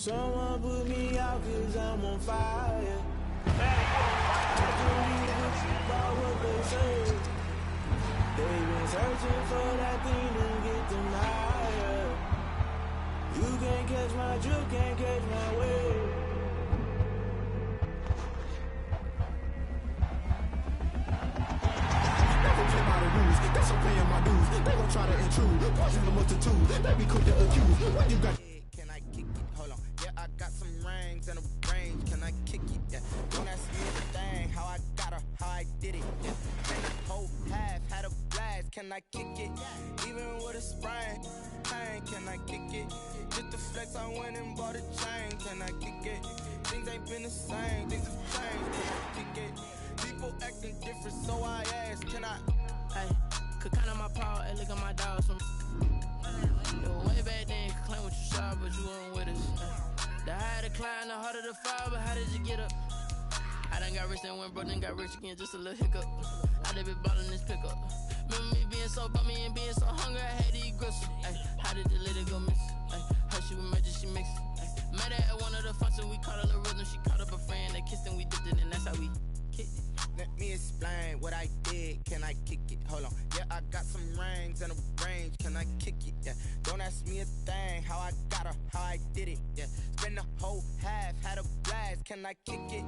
Someone put me out cause I'm on fire. I believe about what they say. They've been searching for that thing to get them higher. You can't catch my drift, can't catch my wave. Never play by the rules, that's I'm paying my dues. They gon' try to intrude, poison the multitude. They be quick to accuse. When you got can I kick it? Hold on. Yeah, I got some rings and a range. Can I kick it? Yeah. Don't ask me anything. How I got her, how I did it. Yeah. And the whole half had a blast. Can I kick it? Even with a sprain. Pain, can I kick it? Just the flex, I went and bought a chain. Can I kick it? Things ain't been the same. Things have changed. Can I kick it? People acting different, so I asked, can I? Hey, could count on my power, and look at my dogs from. Yo, way back then, could claim what you saw, but you weren't with us. The higher the climb, the harder the fall, but how did you get up? I done got rich and went broke, then got rich again, just a little hiccup. I done been ballin' this pickup. Remember me being so bummy and being so hungry, I had to eat gristle. Ay, how did the lady go miss? Ay, how she was magic, she mixed. Met her at one of the functions, we caught a little rhythm, she caught up a friend, they kissed and we dipped it, and that's how we kicked it. Let me explain what I did. Can I kick it? Hold on. Yeah, I got some rings and a range. Can I kick it? Yeah. Don't ask me a thing. How I got her, how I did it. Yeah. Spend the whole half, had a blast. Can I kick it?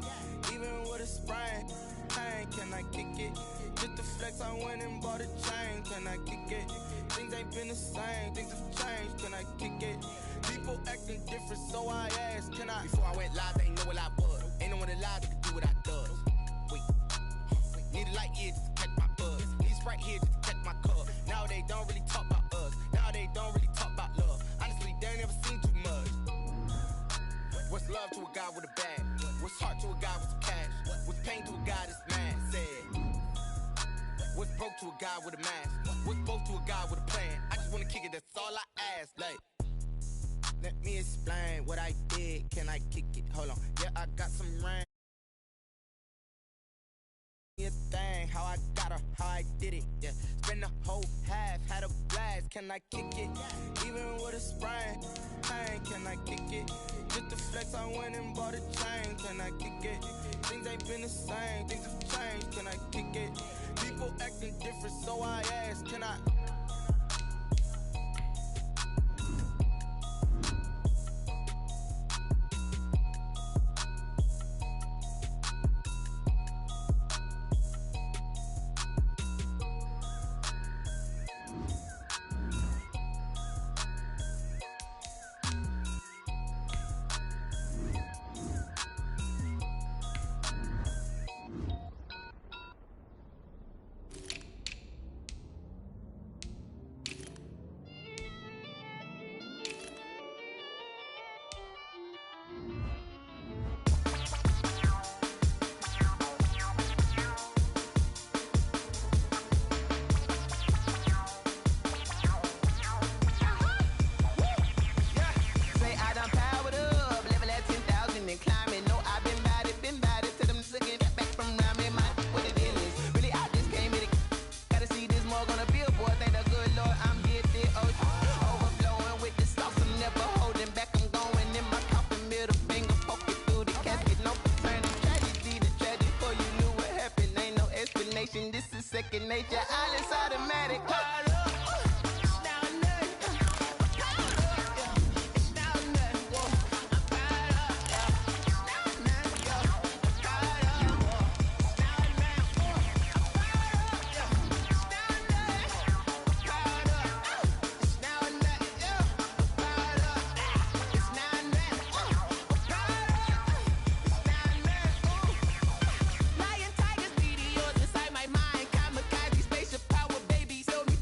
Even with a sprain. Pain, can I kick it? Just the flex, I went and bought a chain. Can I kick it? Things ain't been the same. Things have changed. Can I kick it? People acting different, so I asked, can I? Before I went live, they ain't know what I was. Ain't no one alive that could do what I does. Wait. Need a light here just to catch my buzz. Need a Sprite here just to catch my cup. Now they don't really talk about us. Now they don't really talk about love. Honestly, they ain't never seen too much. What's love to a guy with a bag? What's heart to a guy with some cash? What's pain to a guy that's mad? Said. What's broke to a guy with a mask? What's both to a guy with a plan? I just wanna kick it, that's all I ask. Like, let me explain what I did. Can I kick it? Hold on. Yeah, I got some rain. A thing, how I got her, how I did it, yeah. Spend the whole half, had a blast. Can I kick it? Even with a sprain, pain, can I kick it? Just the flex, I went and bought a chain. Can I kick it? Things ain't been the same, things have changed. Can I kick it? People acting different, so I asked, can I? This is second nature, all is automatic. Lion, tigers, meteors inside my mind. Kamikaze, spaceship power, baby. Tell me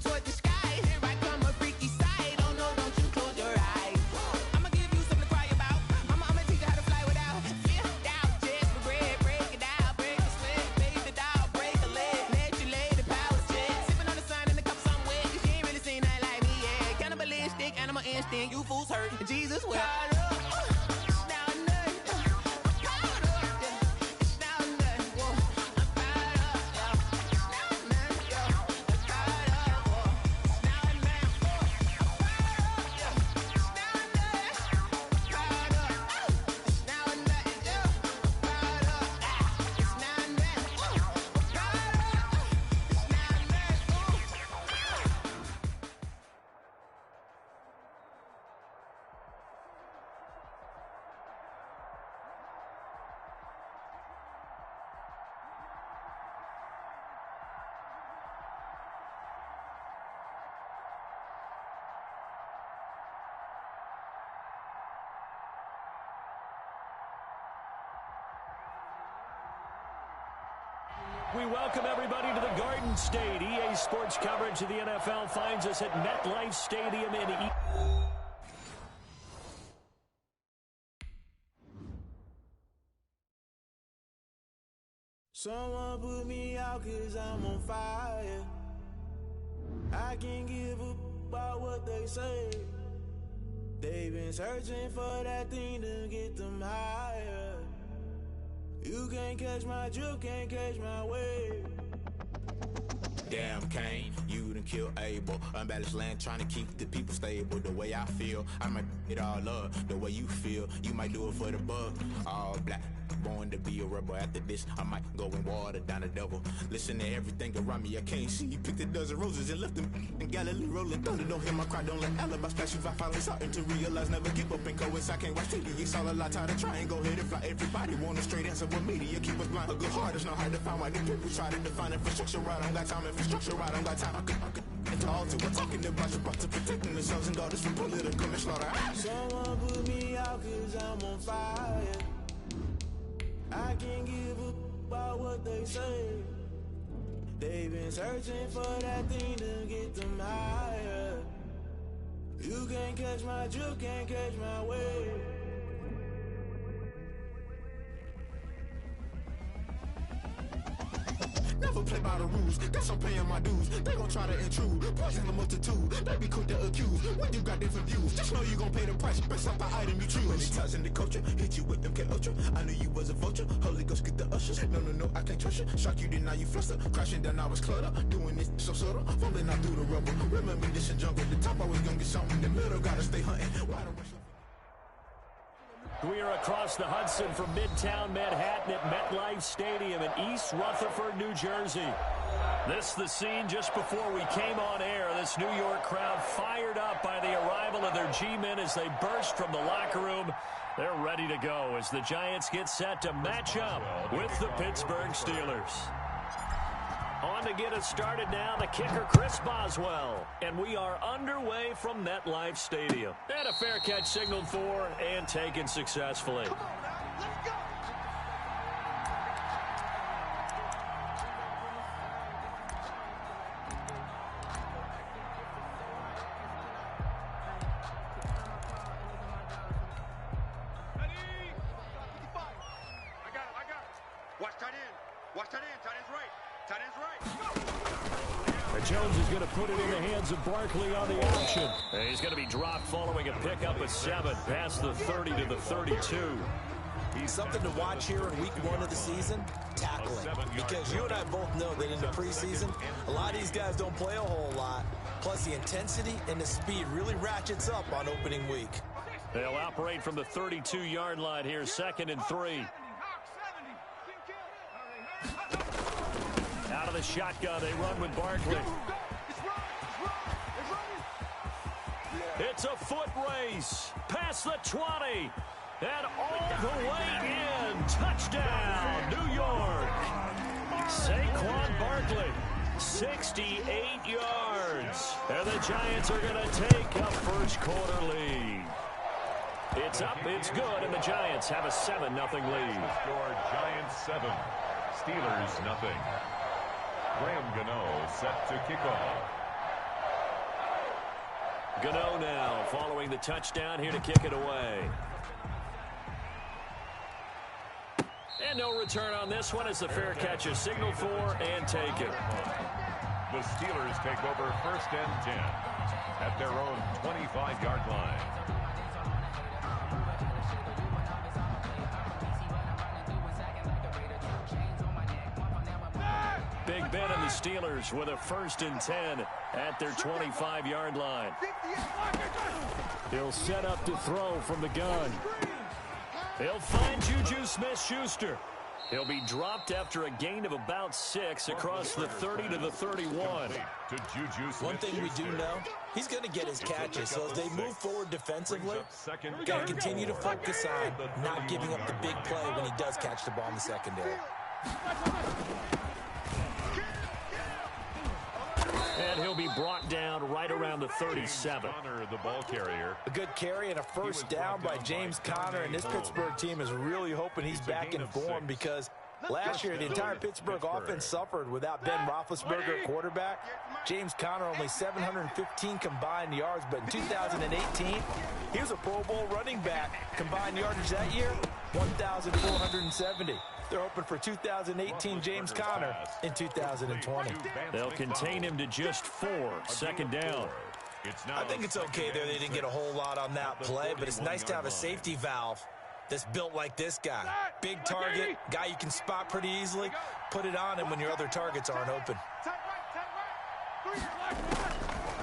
We welcome everybody to the Garden State. EA Sports coverage of the NFL finds us at MetLife Stadium in Someone put me out 'cause I'm on fire. I can't give up about what they say. They've been searching for that thing to get them higher. You can't catch my drift, can't catch my wave. Damn, Kane, you done killed Abel. Unbalanced land, trying to keep the people stable. The way I feel, I might it all up. The way you feel, you might do it for the buck. All black, born to be a rebel. After this, I might go and water down the devil. Listen to everything around me, I can't see. Picked a dozen roses and left them in Galilee rolling thunder. Don't hear my cry, don't let alibis flash. If I finally starting to realize, never give up and coincide. Can't watch TV, it's all a lot. Tired of trying, go ahead and fly. Everybody want a straight answer with media. Keep us blind, a good heart is not hard to find. Why the people try to define infrastructure right? I don't got time, infrastructure right, I don't got time. I could into altar. We're talking about your brother protecting the sons and daughters from political manslaughter. Someone put me out 'cause I'm on fire. I can't give up about what they say. They've been searching for that thing to get them higher. You can't catch my drift, can't catch my wave. Never play by the rules, guess I'm paying my dues. They gon' try to intrude, poison the multitude. They be quick to accuse, when you got different views. Just know you gon' pay the price, based off the item you choose. Many times in the culture, hit you with them K Ultra. I knew you was a vulture, Holy Ghost get the ushers. No, I can't trust you. Shock you, then now you fluster. Crashing down, I was cluttered. Doing this so subtle, falling out through the rubble. Remember this in jungle, the top I was gonna get something. The middle gotta stay hunting. We are across the Hudson from Midtown Manhattan at MetLife Stadium in East Rutherford, New Jersey. This the scene just before we came on air. This New York crowd fired up by the arrival of their G-men as they burst from the locker room. They're ready to go as the Giants get set to match up with the Pittsburgh Steelers. On to get us started now, the kicker, Chris Boswell. And we are underway from MetLife Stadium. And a fair catch signaled for and taken successfully. Come on now, let's go! Jones is going to put it in the hands of Barkley on the action. And he's going to be dropped following a pickup of 7 past the 30 to the 32. Something to watch here in week 1 of the season, tackling. Because you and I both know that in the preseason, a lot of these guys don't play a whole lot. Plus, the intensity and the speed really ratchets up on opening week. They'll operate from the 32-yard line here, 2nd and 3. Out of the shotgun, they run with Barkley. It's a foot race past the 20 and all the way in. Touchdown, New York. Saquon Barkley, 68 yards. And the Giants are going to take a first-quarter lead. It's up, it's good, and the Giants have a 7-0 lead. Score Giants 7, Steelers 0. Graham Gano set to kick off. Gano now following the touchdown here to kick it away. And no return on this one as the fair catch is signaled for and taken. The Steelers take over 1st and 10 at their own 25-yard line. Big Ben and the Steelers with a 1st and 10 at their 25-yard line. He'll set up to throw from the gun. He'll find Juju Smith-Schuster. He'll be dropped after a gain of about 6 across the 30 to the 31. One thing we do know, he's going to get his catches. So as they move forward defensively, got to continue to focus on not giving up the big play when he does catch the ball in the secondary. And he'll be brought down right around the 37. The ball carrier. A good carry and a first down by James Conner, and this Pittsburgh team is really hoping he's back in form because Last year, the entire Pittsburgh offense suffered without Ben Roethlisberger at quarterback. James Conner only 715 combined yards, but in 2018, he was a Pro Bowl running back. Combined yardage that year, 1,470. They're hoping for 2018 James Conner in 2020. They'll contain him to just 4. Second down. I think it's okay there. They didn't get a whole lot on that play, but it's nice to have a safety valve that's built like this guy. Big target, guy you can spot pretty easily. Put it on him when your other targets aren't open.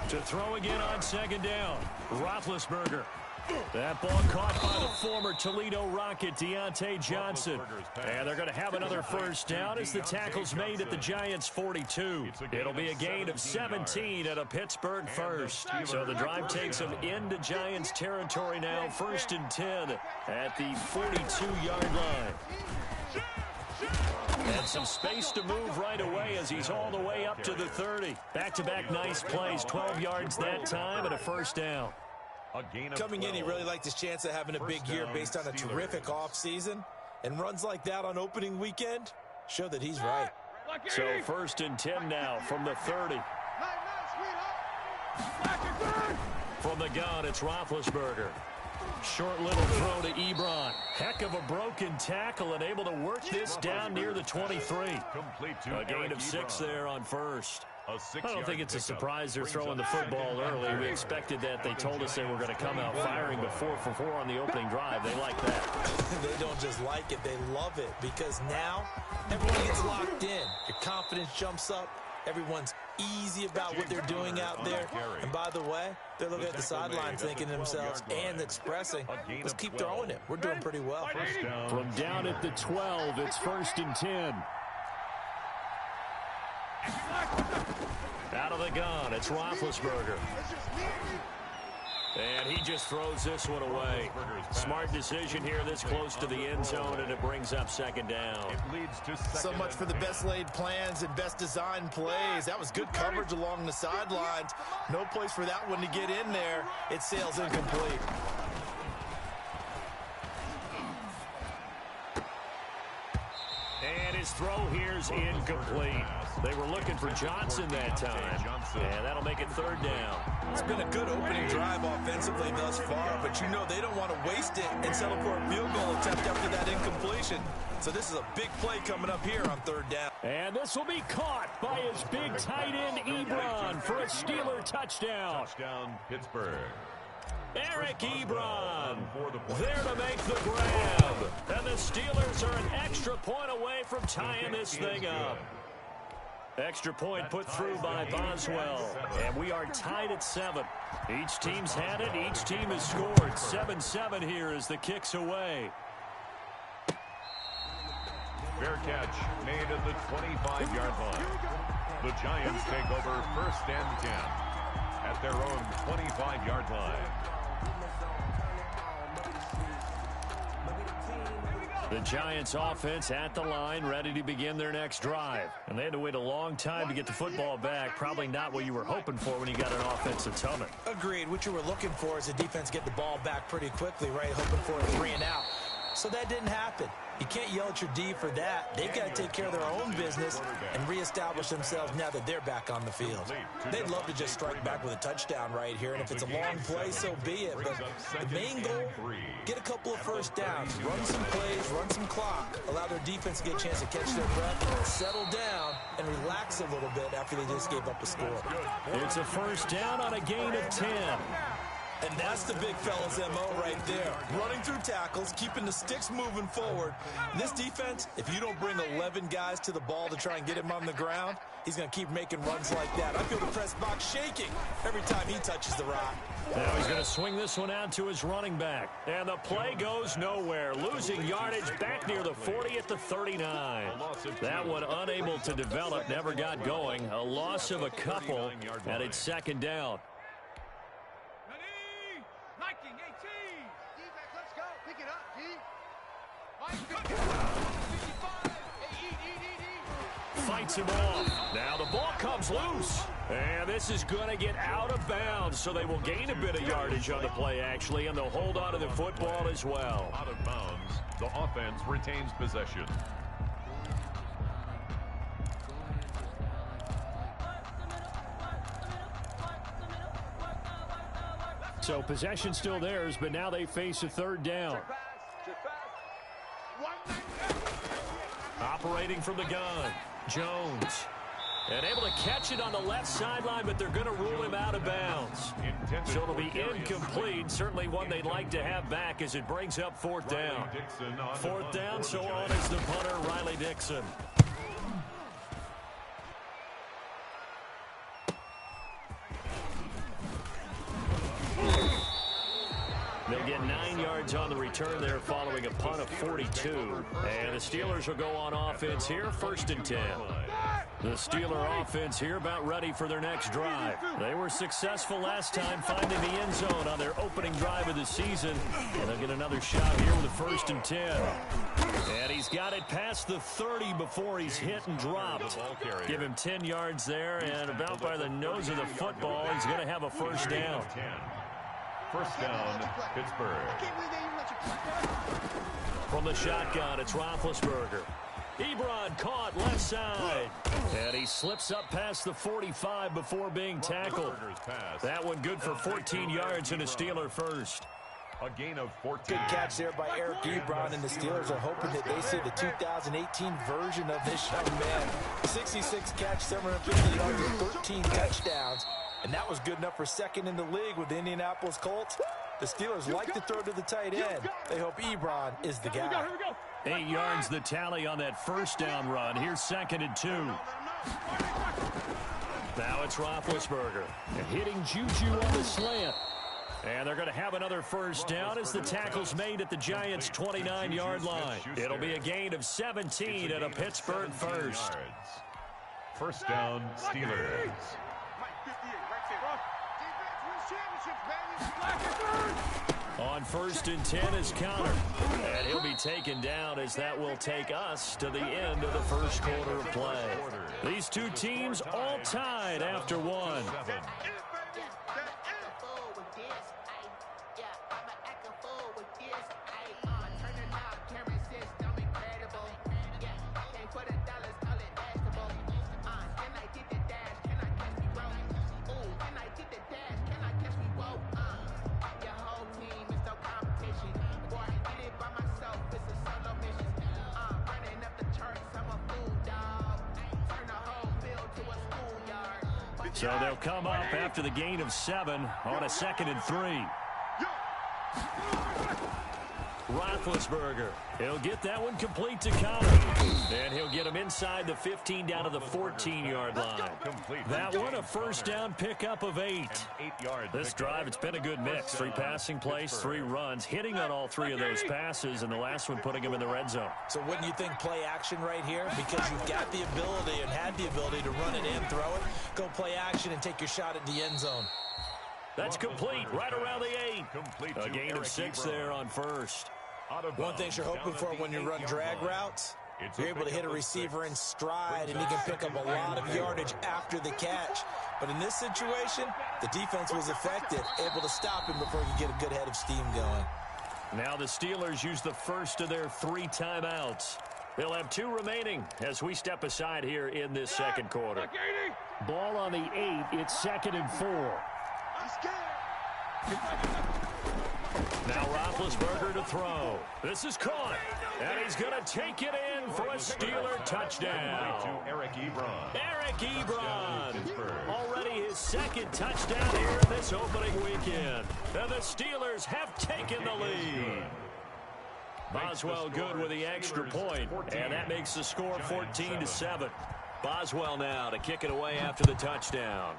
To throw again on second down, Roethlisberger. That ball caught by the former Toledo Rocket, Deontay Johnson. And they're going to have another first down as the tackle's made at the Giants' 42. It'll be a gain of 17 at a Pittsburgh first. So the drive takes them into Giants territory now, 1st and 10 at the 42-yard line. And some space to move right away as he's all the way up to the 30. Back-to-back nice plays, 12 yards that time and a first down. Coming in, he really liked his chance of having a big year based on a terrific offseason. And runs like that on opening weekend show that he's right. So 1st and 10 now from the 30. From the gun, it's Roethlisberger. Short little throw to Ebron. Heck of a broken tackle and able to work this down near the 23. A gain of 6 there on first. I don't think it's a surprise they're throwing the football early. We expected that. They told us they were going to come out firing, but 4 for 4 on the opening drive. They like that. They don't just like it, they love it, because now everyone gets locked in. Your confidence jumps up. Everyone's easy about what they're doing out there. And by the way, they're looking at the sidelines thinking to themselves and expressing, let's keep throwing it. We're doing pretty well. From down at the 12, it's 1st and 10. Out of the gun, it's Roethlisberger. And he just throws this one away. Smart decision here this close to the end zone, and it brings up second down. So much for the best laid plans and best designed plays. That was good coverage along the sidelines. No place for that one to get in there. It sails incomplete. And his throw here's incomplete. They were looking for Johnson that time. And that'll make it 3rd down. It's been a good opening drive offensively thus far, but you know they don't want to waste it and settle for a field goal attempt after that incompletion. So this is a big play coming up here on 3rd down. And this will be caught by his big tight end, Ebron, for a Steeler touchdown. Touchdown, Pittsburgh. Eric Ebron there to make the grab. And the Steelers are an extra point away from tying this thing up. Extra point put through by Boswell. And we are tied at 7. Each team's had it. Each team has scored. 7-7 here as the kick's away. Fair catch made at the 25-yard line. The Giants take over 1st and 10 at their own 25-yard line. The Giants offense at the line, ready to begin their next drive. And they had to wait a long time to get the football back. Probably not what you were hoping for when you got an offense that's humming. Agreed. What you were looking for is the defense get the ball back pretty quickly, right? Hoping for a 3 and out. So that didn't happen. You can't yell at your D for that. They've got to take care of their own business and reestablish themselves now that they're back on the field. They'd love to just strike back with a touchdown right here, and if it's a long play, so be it. But the main goal, get a couple of first downs, run some plays, run some clock, allow their defense to get a chance to catch their breath, settle down, and relax a little bit after they just gave up a score. It's a first down on a gain of 10. And that's the big fella's MO right there. Running through tackles, keeping the sticks moving forward. This defense, if you don't bring 11 guys to the ball to try and get him on the ground, he's going to keep making runs like that. I feel the press box shaking every time he touches the rock. Now he's going to swing this one out to his running back. And the play goes nowhere. Losing yardage back near the 40 at the 39. That one unable to develop, never got going. A loss of a couple, and it's second down. Fights him off. Now the ball comes loose. And this is going to get out of bounds, so they will gain a bit of yardage on the play, actually, and they'll hold on to the football as well. Out of bounds, the offense retains possession. So possession still theirs, but now they face a third down. Operating from the gun, Jones. And able to catch it on the left sideline, but they're going to rule him out of bounds. So it'll be incomplete. Certainly one they'd like to have back as it brings up fourth down. Fourth down, so on is the punter, Riley Dixon. They'll get 9 yards on the return there following a punt of 42. And the Steelers will go on offense here, 1st and 10. The Steeler offense here about ready for their next drive. They were successful last time finding the end zone on their opening drive of the season. And they'll get another shot here with a 1st and 10. And he's got it past the 30 before he's hit and dropped. Give him 10 yards there, and about by the nose of the football, he's going to have a 1st down. 1st down, Pittsburgh. From the shotgun, it's Roethlisberger. Ebron caught left side. And he slips up past the 45 before being tackled. That one good for 14 yards and a Steeler first. A gain of 14. Good catch there by Eric Ebron, and the Steelers are hoping that they see the 2018 version of this young man. 66 catch, 750 yards, and 13 touchdowns. And that was good enough for 2nd in the league with the Indianapolis Colts. The Steelers like to throw to the tight end. They hope Ebron is the guy. 8 yards the tally on that 1st down run. Here's 2nd and 2. Now it's Roethlisberger. Hitting Juju on the slant. And they're going to have another 1st down as the tackle's made at the Giants' 29-yard line. It'll be a gain of 17 and a Pittsburgh first. 1st down, Steelers. On 1st and 10 is Connor. And he'll be taken down as that will take us to the end of the 1st quarter of play. These two teams all tied after one. So they'll come up after the gain of 7 on a 2nd and 3. Roethlisberger. He'll get that one complete to Connor. And he'll get him inside the 15 down to the 14-yard line. That one, a 1st down pickup of 8. This drive, it's been a good mix. 3 passing plays, 3 runs, hitting on all 3 of those passes, and the last one putting him in the red zone. So wouldn't you think play action right here? Because you've got the ability and had the ability to run it in, throw it, go play action, and take your shot at the end zone. That's complete, right around the 8. A gain of 6 there on 1st. One thing you're hoping for when you run drag routes, you're able to hit a receiver in stride, and he can pick up a lot of yardage after the catch. But in this situation, the defense was effective, able to stop him before you get a good head of steam going. Now the Steelers use the first of their 3 timeouts. They'll have 2 remaining as we step aside here in this 2nd quarter. Ball on the 8. It's 2nd and 4. Now Roethlisberger to throw. This is caught. And he's going to take it in for a Steeler touchdown. Eric Ebron. Eric Ebron. Already his 2nd touchdown here in this opening weekend. And the Steelers have taken the lead. Boswell good with the extra point. And that makes the score 14-7. Boswell now to kick it away after the touchdown.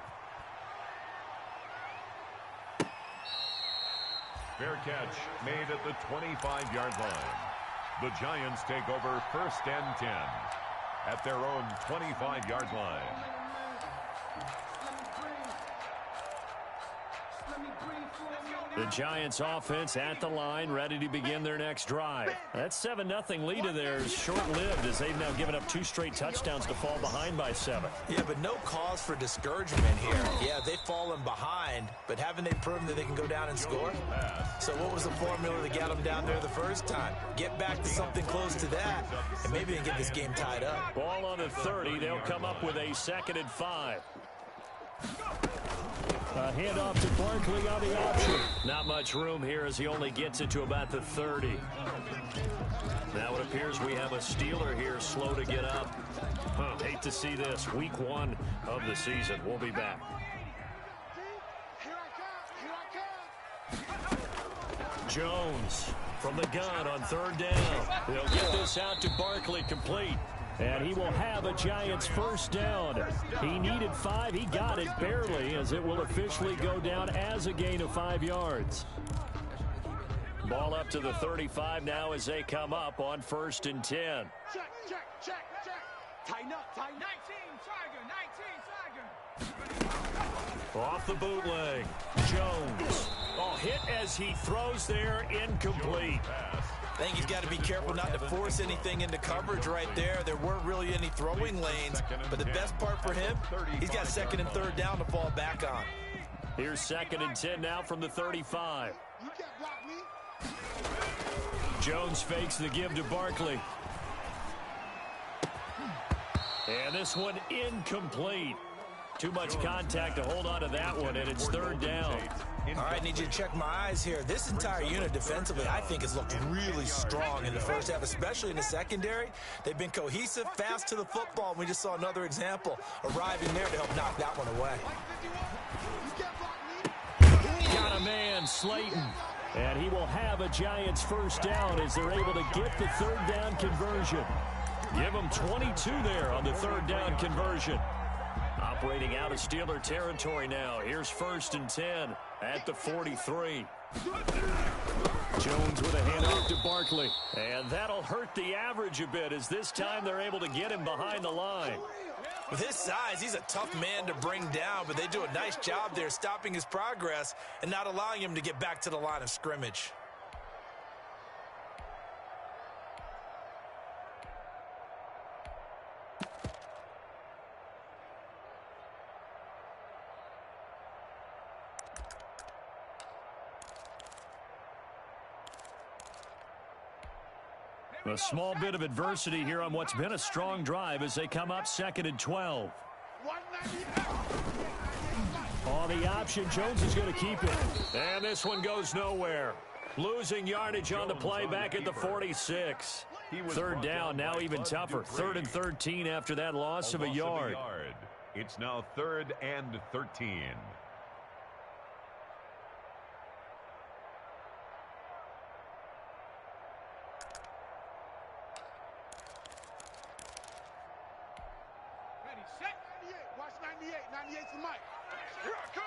Fair catch made at the 25-yard line. The Giants take over 1st and 10 at their own 25-yard line. The Giants offense at the line, ready to begin their next drive. That 7-0 lead of theirs short-lived as they've now given up 2 straight touchdowns to fall behind by 7. Yeah, but no cause for discouragement here. Yeah, they've fallen behind, but haven't they proven that they can go down and score? So what was the formula to get them down there the first time? Get back to something close to that, and maybe they can get this game tied up. Ball on the 30. They'll come up with a 2nd and 5. A handoff to Barkley on the option. Not much room here as he only gets it to about the 30. Now it appears we have a Steeler here slow to get up. Hate to see this. Week 1 of the season. We'll be back. Jones from the gun on 3rd down. They'll get this out to Barkley, complete. And he will have a Giants first down. He needed 5. He got it barely, as it will officially go down as a gain of 5 yards. Ball up to the 35 now as they come up on 1st and 10. Check. Tighten up. 19, Tiger. Off the bootleg. Jones. Hit as he throws there, incomplete. I think he's got to be careful not to force anything into coverage right there. There weren't really any throwing lanes, but the best part for him, he's got 2nd and 3rd down to fall back on. Here's 2nd and 10 now from the 35. You can't block me. Jones fakes the give to Barkley. And this one incomplete. Too much contact to hold on to that one, and it's 3rd down. All right, need you to check my eyes here. This entire unit defensively, I think, has looked really strong in the first half, especially in the secondary. They've been cohesive, fast to the football. We just saw another example arriving there to help knock that one away. Got a man, Slayton. And he will have a Giants first down as they're able to get the 3rd down conversion. Give them 22 there on the 3rd down conversion. Operating out of Steeler territory now. Here's 1st and 10 at the 43. Jones with a handoff to Barkley. And that'll hurt the average a bit as this time they're able to get him behind the line. With his size, he's a tough man to bring down, but they do a nice job there stopping his progress and not allowing him to get back to the line of scrimmage. A small bit of adversity here on what's been a strong drive as they come up 2nd and 12. On the option, Jones is going to keep it. And this one goes nowhere. Losing yardage on the play back at the 46. 3rd down, now even tougher. 3rd and 13 after that loss of a yard. It's now 3rd and 13. Watch 98. 98's the mic. Here I come.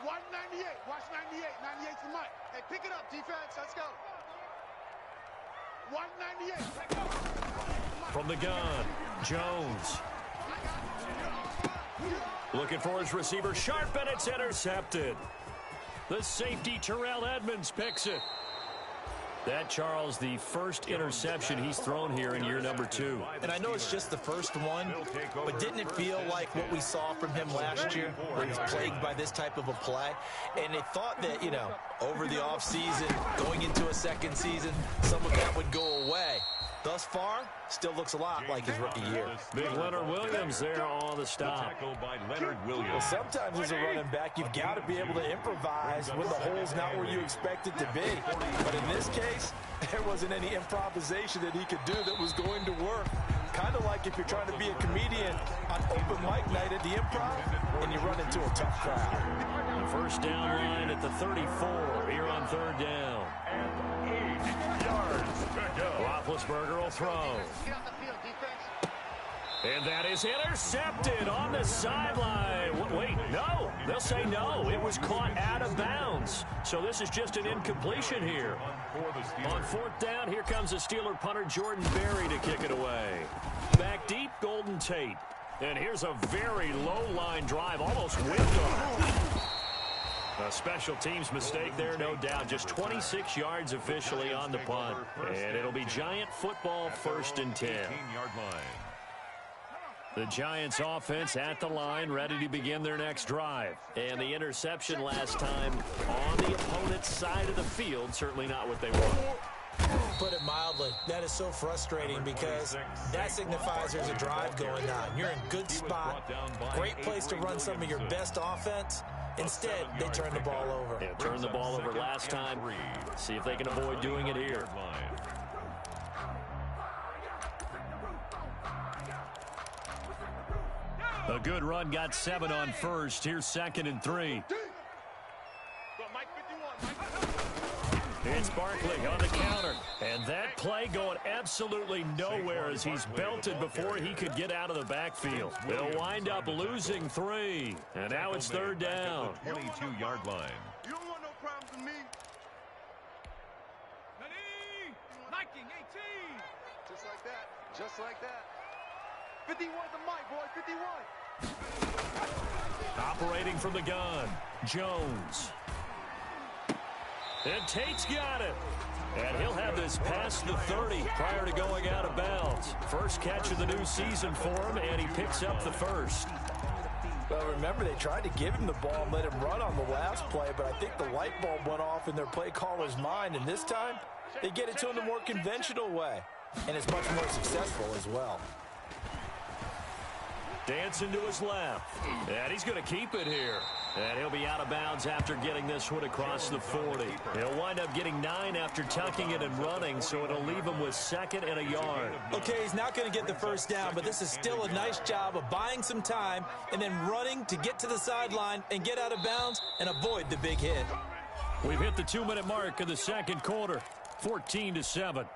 Watch 98. Watch 98. 98's the mic. Hey, pick it up, defense. Let's go. Watch 98. From the gun, Jones. Looking for his receiver, sharp, and it's intercepted. The safety, Terrell Edmonds, picks it. That, Charles, the first interception he's thrown here in year number 2. And I know it's just the first one, but didn't it feel like what we saw from him last year, where he was plagued by this type of a play? And they thought that, over the offseason, going into a second season, some of that would go away. Thus far, still looks a lot like his rookie year. Big Leonard Williams there on the stop. By Leonard Williams. Well, sometimes as a running back, you've got to be able to improvise when the hole's not where you expect it to be. But in this case, there wasn't any improvisation that he could do that was going to work. Kind of like if you're trying to be a comedian on open mic night at the Improv and you run into a tough crowd. First down line at the 34 here on 3rd down. And 8 yards to go. Roethlisberger will throw. And that is intercepted on the sideline. Wait, no. They'll say no. It was caught out of bounds. So this is just an incompletion here. On 4th down, here comes the Steeler punter Jordan Berry to kick it away. Back deep, Golden Tate. And here's a very low-line drive, almost whipped on. A special teams mistake there, no doubt. Just 26 yards officially on the punt. And it'll be Giant football 1st and 10. The Giants offense at the line, ready to begin their next drive. And the interception last time on the opponent's side of the field, certainly not what they want. Put it mildly, that is so frustrating because that signifies there's a drive going on. You're in good spot, great place to run some of your best offense. Instead, they turn the ball over. Yeah, turned the ball over last time. See if they can avoid doing it here. A good run, got 7 on first. Here's 2nd and 3. It's Barkley on the counter. And that play going absolutely nowhere as he's belted before he could get out of the backfield. They'll wind up losing 3. And now it's 3rd down. 22-yard line. You don't want no problems with me. Liking 18. Just like that. Just like that. 51 the mic, boy. 51. Operating from the gun, Jones. And Tate's got it. And he'll have this past the 30 prior to going out of bounds. First catch of the new season for him, and he picks up the first. Well, remember, they tried to give him the ball and let him run on the last play, but I think the light bulb went off in their play caller's mind, and this time, they get it to him the more conventional way. And it's much more successful as well. Dancing to his left. And he's going to keep it here. And he'll be out of bounds after getting this one across the 40. He'll wind up getting 9 after tucking it and running, so it'll leave him with 2nd and a yard. Okay, he's not going to get the first down, but this is still a nice job of buying some time and then running to get to the sideline and get out of bounds and avoid the big hit. We've hit the 2-minute mark of the 2nd quarter, 14-7.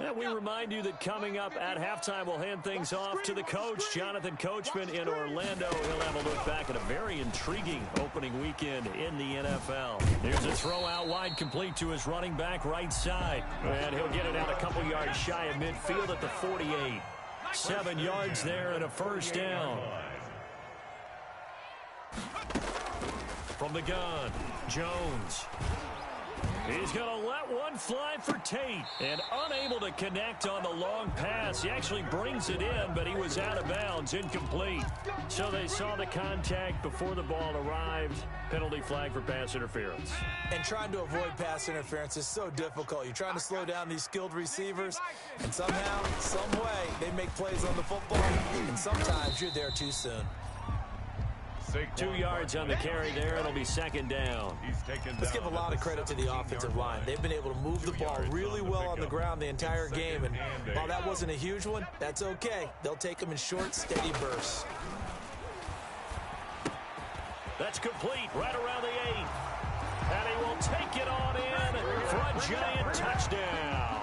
And we remind you that coming up at halftime, we'll hand things off to the coach, Jonathan Coachman in Orlando. He'll have a look back at a very intriguing opening weekend in the NFL. Here's a throw out wide, complete to his running back right side. And he'll get it out a couple yards shy of midfield at the 48. 7 yards there and a first down. From the gun, Jones. He's going to let one fly for Tate, and unable to connect on the long pass. He actually brings it in, but he was out of bounds, incomplete. So they saw the contact before the ball arrived. Penalty flag for pass interference. And trying to avoid pass interference is so difficult. You're trying to slow down these skilled receivers, and somehow, some way, they make plays on the football, and sometimes you're there too soon. 2 yards on the carry there. It'll be 2nd down. Let's give a lot of credit to the offensive line. They've been able to move the ball really well on the ground the entire game. And while that wasn't a huge one, that's okay. They'll take them in short, steady bursts. That's complete right around the 8. And he will take it on in for a giant touchdown.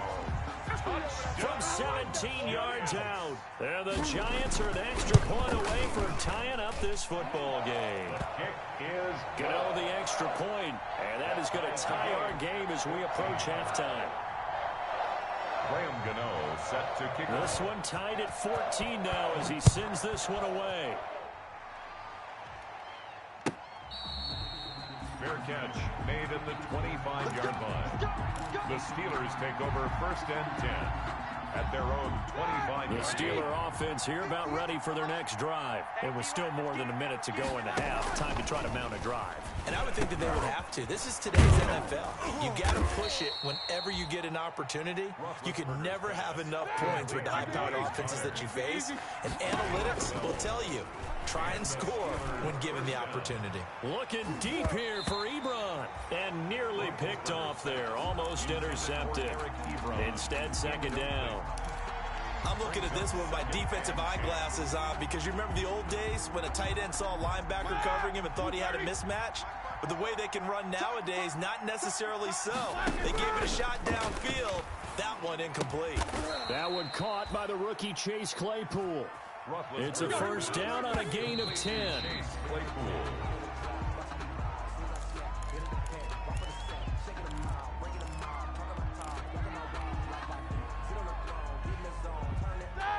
From 17 yards out. And the Giants are an extra point away from tying up this football game. Go the extra point, and that is going to tie our game as we approach halftime. Graham Gano set to kick. This one tied at 14 now as he sends this one away. Fair catch made at the 25-yard line. The Steelers take over 1st and 10 at their own 25-yard line. The Steeler offense here about ready for their next drive. It was still more than a minute to go in the half. Time to try to mount a drive. And I would think that they would have to. This is today's NFL. You got to push it whenever you get an opportunity. You can never have enough points with the high-powered offenses that you face. And analytics will tell you, try and score when given the opportunity. Looking deep here for Ebron. And nearly picked off there. Almost intercepted. Instead, 2nd down. I'm looking at this one with my defensive eyeglasses on because you remember the old days when a tight end saw a linebacker covering him and thought he had a mismatch? But the way they can run nowadays, not necessarily so. They gave it a shot downfield. That one incomplete. That one caught by the rookie Chase Claypool. It's a first down on a gain of 10.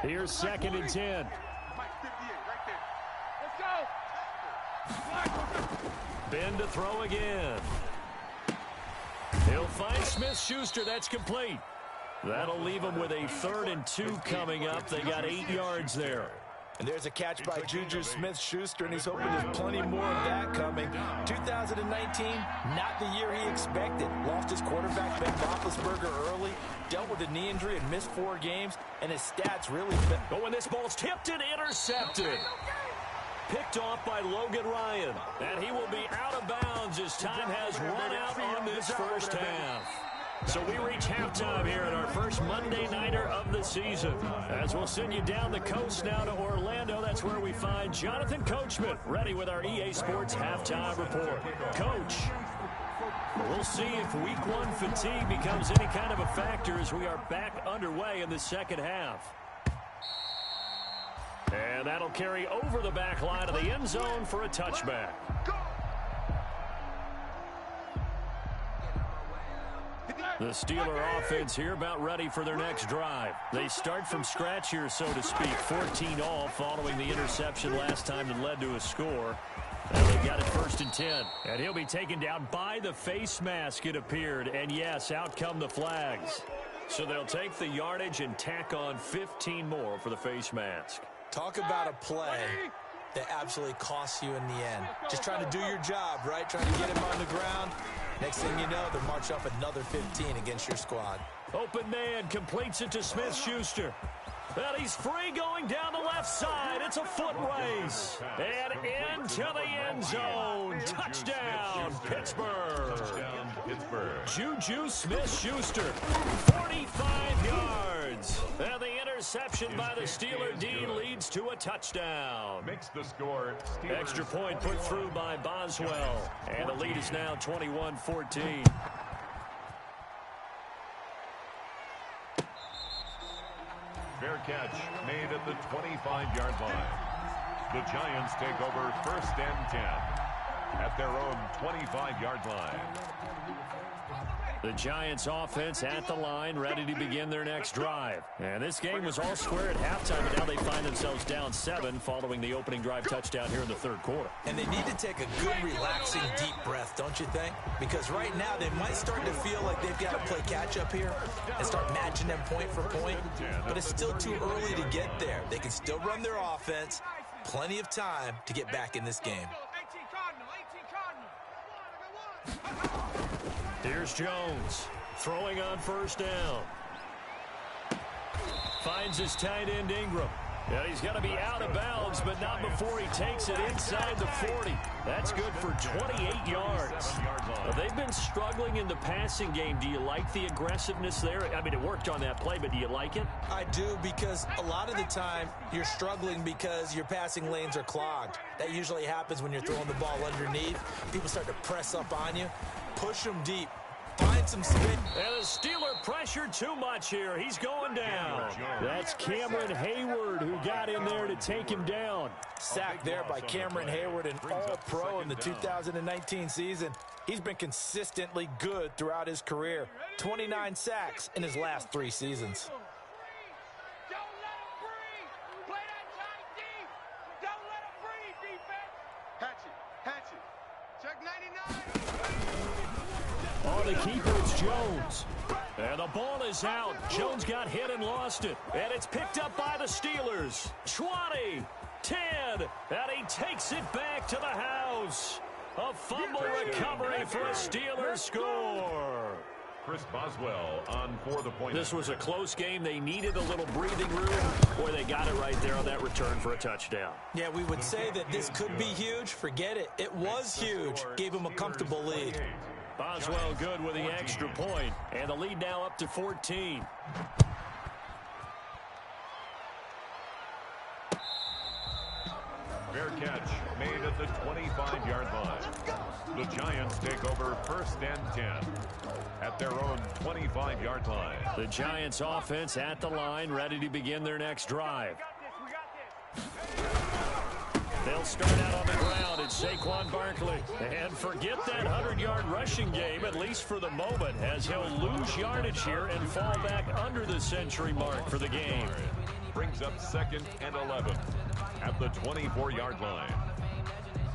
Here's 2nd and 10. Ben to throw again. He'll find Smith-Schuster. That's complete. That'll leave them with a 3rd and 2 coming up. They got 8 yards there. And there's a catch by Juju Smith-Schuster, and he's hoping there's plenty more of that coming. 2009 2019, not the year he expected. Lost his quarterback, Ben Roethlisberger, early, dealt with a knee injury and missed 4 games, and his stats really fell. But when this ball's tipped and intercepted. Picked off by Logan Ryan. And he will be out of bounds as time has run out on this first half. So we reach halftime here at our first Monday Nighter of the season. As we'll send you down the coast now to Orlando, that's where we find Jonathan Coachman ready with our EA Sports Halftime Report. Coach, we'll see if Week 1 fatigue becomes any kind of a factor as we are back underway in the second half. And that'll carry over the back line of the end zone for a touchback. The Steeler offense here about ready for their next drive. They start from scratch here, so to speak. 14 all following the interception last time that led to a score. And they've got it 1st and 10. And he'll be taken down by the face mask, it appeared. And yes, out come the flags. So they'll take the yardage and tack on 15 more for the face mask. Talk about a play that absolutely costs you in the end. Just trying to do your job, right? Trying to get him on the ground. Next thing you know, they'll march up another 15 against your squad. Open man completes it to Smith-Schuster. And he's free going down the left side. It's a foot race. And into the end zone. Touchdown, Pittsburgh. Juju Smith-Schuster, 45 yards. And the interception by the Steeler D leads to a touchdown. Makes the score. Extra point put through by Boswell. And the lead is now 21-14. Fair catch made at the 25-yard line. The Giants take over 1st and 10 at their own 25-yard line. The Giants offense at the line, ready to begin their next drive. And this game was all square at halftime, and now they find themselves down 7 following the opening drive touchdown here in the 3rd quarter. And they need to take a good, relaxing, deep breath, don't you think? Because right now they might start to feel like they've got to play catch-up here and start matching them point for point. But it's still too early to get there. They can still run their offense. Plenty of time to get back in this game. Here's Jones, throwing on 1st down. Finds his tight end Ingram. And he's got to be out of bounds, but not before he takes it inside the 40. That's good for 28 yards. They've been struggling in the passing game. Do you like the aggressiveness there? I mean, it worked on that play, but do you like it? I do, because a lot of the time you're struggling because your passing lanes are clogged. That usually happens when you're throwing the ball underneath. People start to press up on you. Push them deep. Find some spin. And the Steeler pressured too much here. He's going down. That's Cameron Hayward who got in there to take him down. Sacked there by Cameron Hayward, an all-pro in the 2019 season. He's been consistently good throughout his career. 29 sacks in his last 3 seasons. On the keeper, it's Jones. And the ball is out. Jones got hit and lost it. And it's picked up by the Steelers. 20, 10, and he takes it back to the house. A fumble recovery for a Steelers score. Chris Boswell on for the point. This was a close game. They needed a little breathing room. Boy, they got it right there on that return for a touchdown. Yeah, we would say that this could be huge. Forget it. It was huge. Gave him a comfortable lead. Boswell good with the extra point. And the lead now up to 14. Fair catch made at the 25-yard line. The Giants take over 1st and 10 at their own 25-yard line. The Giants offense at the line, ready to begin their next drive. They'll start out on the ground. It's Saquon Barkley. And forget that 100-yard rushing game, at least for the moment, as he'll lose yardage here and fall back under the century mark for the game. Brings up 2nd and 11 at the 24-yard line.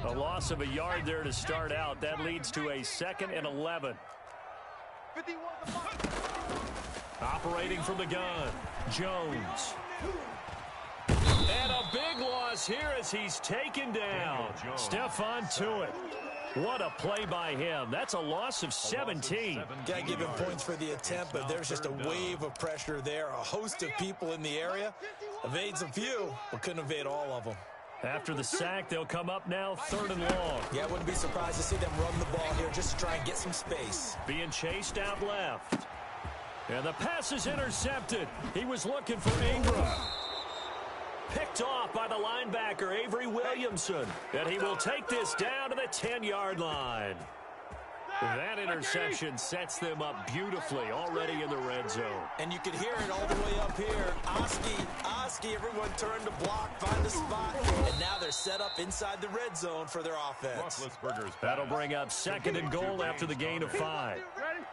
A loss of a yard there to start out. That leads to a 2nd and 11. Operating from the gun, Jones. And a big loss here as he's taken down. Stephon Tuitt. What a play by him. That's a loss of 17. Got to give him points for the attempt, but there's just a wave of pressure there. A host of people in the area. Evades a few, but couldn't evade all of them. After the sack, they'll come up now 3rd and long. Yeah, I wouldn't be surprised to see them run the ball here just to try and get some space. Being chased out left. And the pass is intercepted. He was looking for Ingram. Picked off by the linebacker, Avery Williamson. And he will take this down to the 10-yard line. That interception sets them up beautifully already in the red zone. And you can hear it all the way up here. Oski, everyone turned to block, find a spot. And now they're set up inside the red zone for their offense. That'll bring up 2nd and goal after the gain of 5.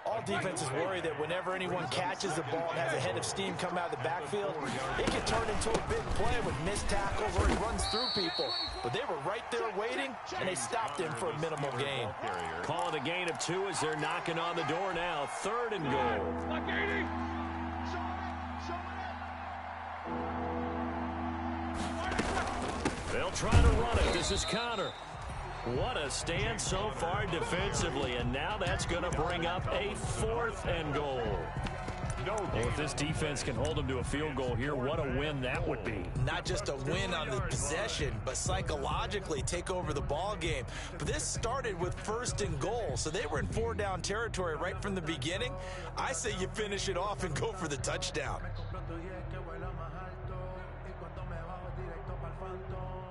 All defenses worry that whenever anyone catches the ball and has a head of steam come out of the backfield, it can turn into a big play with missed tackles or he runs through people. But they were right there waiting, and they stopped him for a minimal gain. Call it a gain of 2 as they're knocking on the door now. 3rd and goal. They'll try to run it. This is Connor. What a stand so far defensively, and now that's going to bring up a 4th and goal. Well, if this defense can hold them to a field goal here, what a win that would be. Not just a win on the possession, but psychologically take over the ball game. But this started with 1st and goal, so they were in 4-down territory right from the beginning. I say you finish it off and go for the touchdown.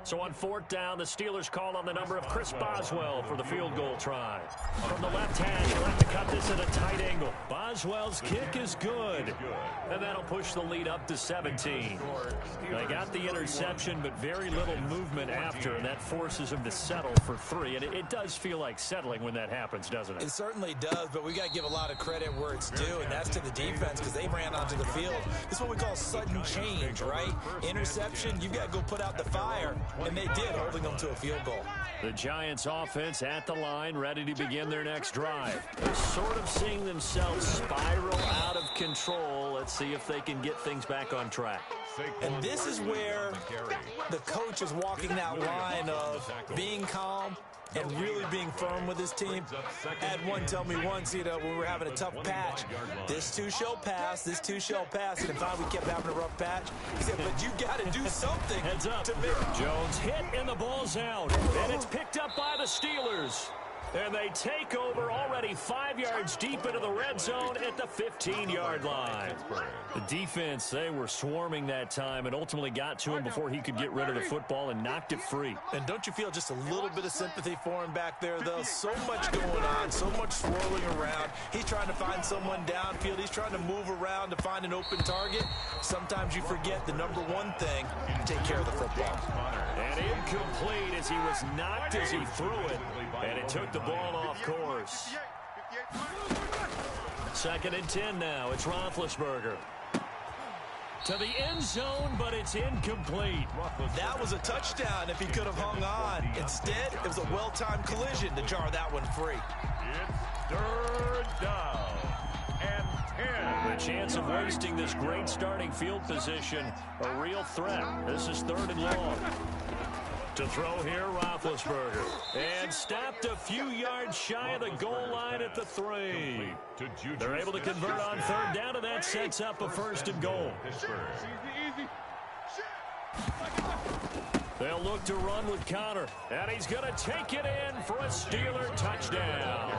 So on 4th down, the Steelers call on the number of Chris Boswell for the field goal try. From the left hash, he'll have to cut this at a tight angle. Boswell's kick is good. And that'll push the lead up to 17. They got the interception, but very little movement after, and that forces them to settle for 3. And it does feel like settling when that happens, doesn't it? It certainly does, but we got to give a lot of credit where it's due, and that's to the defense because they ran onto the field. This is what we call sudden change, right? Interception, you've got to go put out the fire. And they did, holding them to a field goal. The Giants offense at the line, ready to begin their next drive. They're sort of seeing themselves spiral out of control. Let's see if they can get things back on track. And this is where the coach is walking that line of being calm and really being firm with his team. I had one tell me once, when we were having a tough patch, this too shall pass, this too shall pass. And finally we kept having a rough patch. He said, but you got to do something. Heads up. To make Jones hit and the ball's out. And it's picked up by the Steelers. And they take over already 5 yards deep into the red zone at the 15-yard line. The defense, they were swarming that time and ultimately got to him before he could get rid of the football and knocked it free. And don't you feel just a little bit of sympathy for him back there, though? So much going on, so much swirling around. He's trying to find someone downfield. He's trying to move around to find an open target. Sometimes you forget the number one thing, take care of the football. And incomplete as he was knocked as he threw it. And it took the ball off course. 2nd and 10 now. It's Roethlisberger. To the end zone, but it's incomplete. That was a touchdown if he could have hung on. Instead, it was a well-timed collision to jar that one free. It's 3rd down and 10. The chance of wasting this great starting field position, a real threat. This is 3rd and long. To throw here, Roethlisberger. And stopped a few yards shy of the goal line at the 3. They're able to convert on 3rd down, and that sets up a 1st and goal. They'll look to run with Connor. And he's going to take it in for a Steeler touchdown.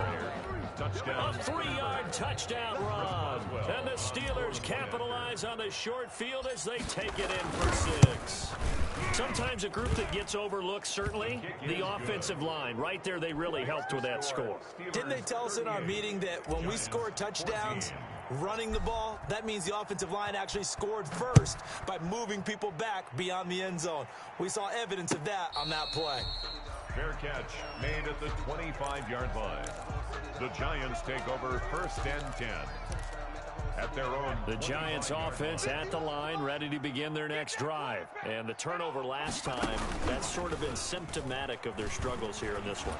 A 3-yard touchdown run. And the Steelers capitalize on the short field as they take it in for 6. Sometimes a group that gets overlooked, certainly, the offensive line. Right there, they really helped with that score. Didn't they tell us in our meeting that when we score touchdowns running the ball, that means the offensive line actually scored first by moving people back beyond the end zone? We saw evidence of that on that play. Fair catch made at the 25-yard line. The Giants take over 1st and 10. At their own. The Giants offense at the line, ready to begin their next drive. And the turnover last time, that's sort of been symptomatic of their struggles here in this one.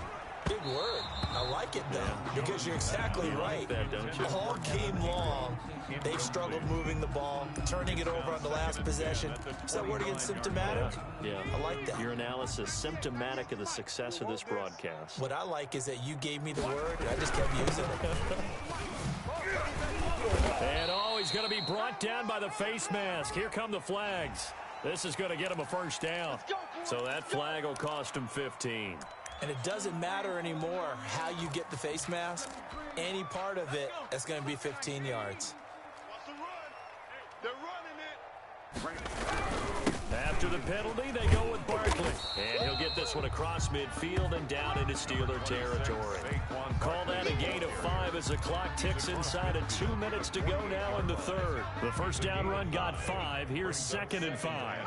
Big word. I like it, though, because you're exactly right. Like that, don't you? All game long, they've struggled moving the ball, turning it over on the last possession. Is that word again, symptomatic? Yeah. I like that. Your analysis, symptomatic of the success of this broadcast. What I like is that you gave me the word, and I just kept using it. And he's going to be brought down by the face mask. Here come the flags. This is going to get him a first down. So that flag will cost him 15. And it doesn't matter anymore how you get the face mask. Any part of it is going to be 15 yards. They're running it. After the penalty, they go with Barkley. And he'll get this one across midfield and down into Steeler territory. Call that a gain of 5 as the clock ticks inside of 2 minutes to go now in the third. The first down run got 5. Here's 2nd and 5.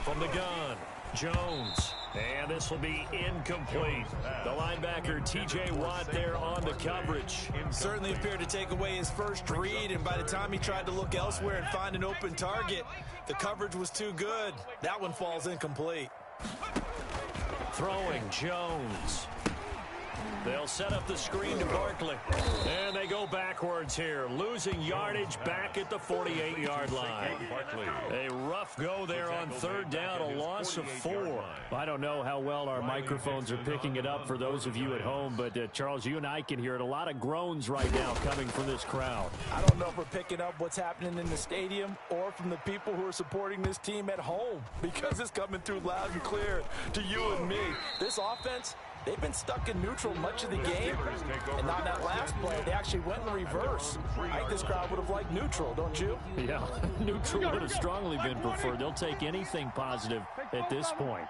From the gun, Jones. And this will be incomplete. The linebacker, T.J. Watt, there on the coverage. Certainly appeared to take away his first read, and by the time he tried to look elsewhere and find an open target, the coverage was too good. That one falls incomplete. Throwing, Jones. They'll set up the screen to Barkley. And they go backwards here, losing yardage back at the 48-yard line. A rough go there on third down, a loss of 4. I don't know how well our microphones are picking it up for those of you at home, but Charles, you and I can hear it. A lot of groans right now coming from this crowd. I don't know if we're picking up what's happening in the stadium or from the people who are supporting this team at home, because it's coming through loud and clear to you and me. This offense, they've been stuck in neutral much of the game, and on that last play, they actually went in reverse. I think this crowd would have liked neutral, don't you? Yeah, neutral would have strongly been preferred. They'll take anything positive at this point.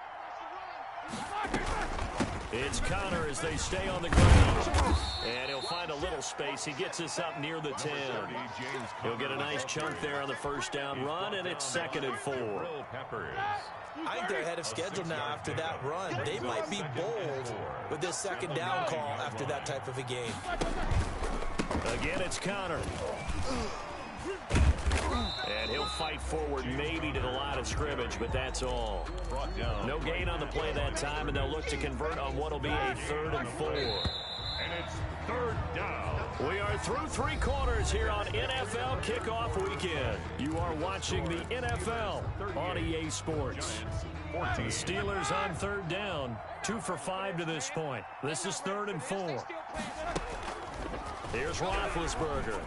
It's Connor as they stay on the ground. And he'll find a little space. He gets us up near the 10. He'll get a nice chunk there on the first down run, and it's 2nd and 4. I think they're ahead of schedule now after that run. They might be bold with this second down call after that type of a game. Again, it's Connor. And he'll fight forward maybe to the line of scrimmage, but that's all. No gain on the play that time, and they'll look to convert on what will be a 3rd and 4. And it's 3rd down. We are through 3 quarters here on NFL Kickoff Weekend. You are watching the NFL on EA Sports. The Steelers on 3rd down, 2 for 5 to this point. This is 3rd and 4. Here's Roethlisberger.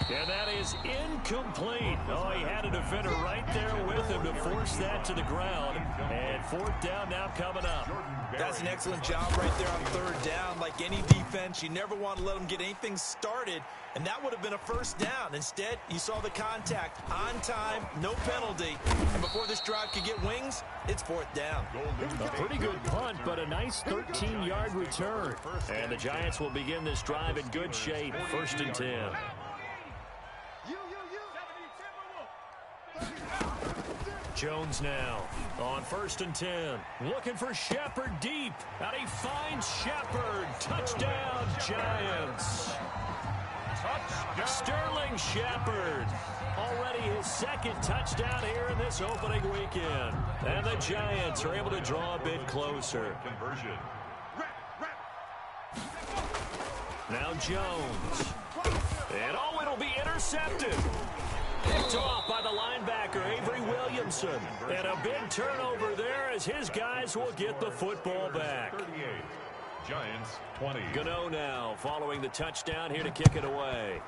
And that is incomplete. Oh, he had a defender right there with him to force that to the ground. And 4th down now coming up. That's an excellent job right there on 3rd down. Like any defense, you never want to let them get anything started, and that would have been a 1st down. Instead, you saw the contact on time, no penalty, and before this drive could get wings, it's 4th down. A pretty good punt, but a nice 13-yard return. And the Giants will begin this drive in good shape, 1st and 10. Jones now on 1st and 10. Looking for Shepard deep. And he finds Shepard. Touchdown, Giants. Touchdown. Sterling Shepard. Already his 2nd touchdown here in this opening weekend. And the Giants are able to draw a bit closer. Conversion. Now Jones. And it'll be intercepted. Picked off by the linebacker, Avery Williamson. And a big turnover there as his guys will get the football back. 38. Giants 20. Gano now following the touchdown here to kick it away.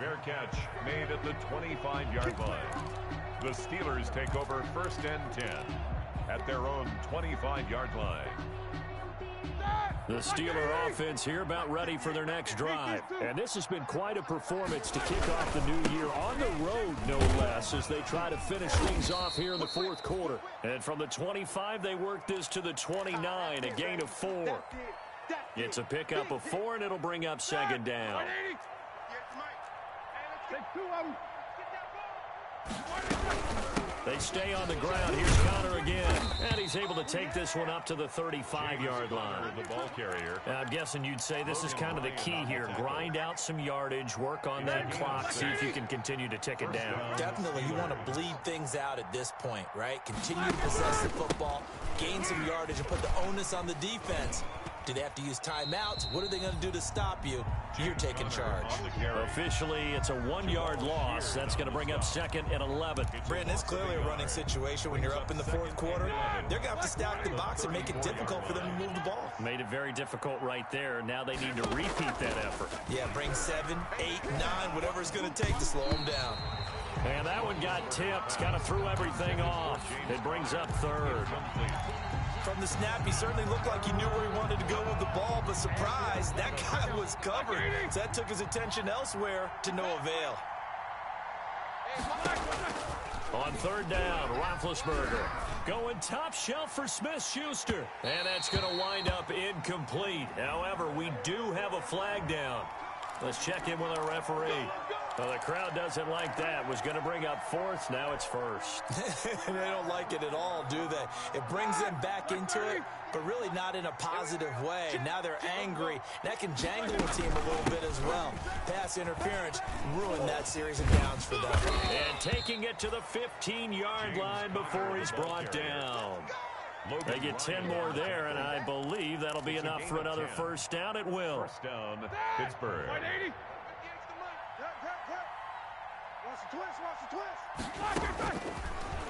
Fair catch made at the 25-yard line. The Steelers take over 1st and 10 at their own 25-yard line. The Steeler offense here about ready for their next drive. And this has been quite a performance to kick off the new year on the road, no less, as they try to finish things off here in the 4th quarter. And from the 25, they work this to the 29, a gain of 4. It's a pickup of 4, and it'll bring up 2nd down. They stay on the ground. Here's Connor again. And he's able to take this one up to the 35-yard line. The ball carrier. I'm guessing you'd say this is kind of the key here. Grind out some yardage, work on that clock, see if you can continue to tick it down. Definitely, you want to bleed things out at this point, right? Continue to possess the football, gain some yardage, and put the onus on the defense. Do they have to use timeouts? What are they going to do to stop you? You're taking charge. Officially, it's a 1-yard loss. That's going to bring up 2nd and 11. Brandon, it's clearly a running situation when you're up in the 4th quarter. They're going to have to stack the box and make it difficult for them to move the ball. Made it very difficult right there. Now they need to repeat that effort. Yeah, bring 7, 8, 9, whatever it's going to take to slow them down. And that one got tipped. Kind of threw everything off. It brings up 3rd. From the snap, he certainly looked like he knew where he wanted to go with the ball, but surprise, that guy was covered. So that took his attention elsewhere to no avail. On 3rd down, Roethlisberger going top shelf for Smith-Schuster. And that's going to wind up incomplete. However, we do have a flag down. Let's check in with our referee. Well, the crowd doesn't like that. Was going to bring up 4th. Now it's 1st. They don't like it at all, do they? It brings them back into it, but really not in a positive way. Now they're angry. That can jangle the team a little bit as well. Pass interference ruined that series of downs for them. And taking it to the 15-yard line before he's brought down. They get 10 more there, and I believe that'll be enough for another 1st down. It will. 1st down, Pittsburgh.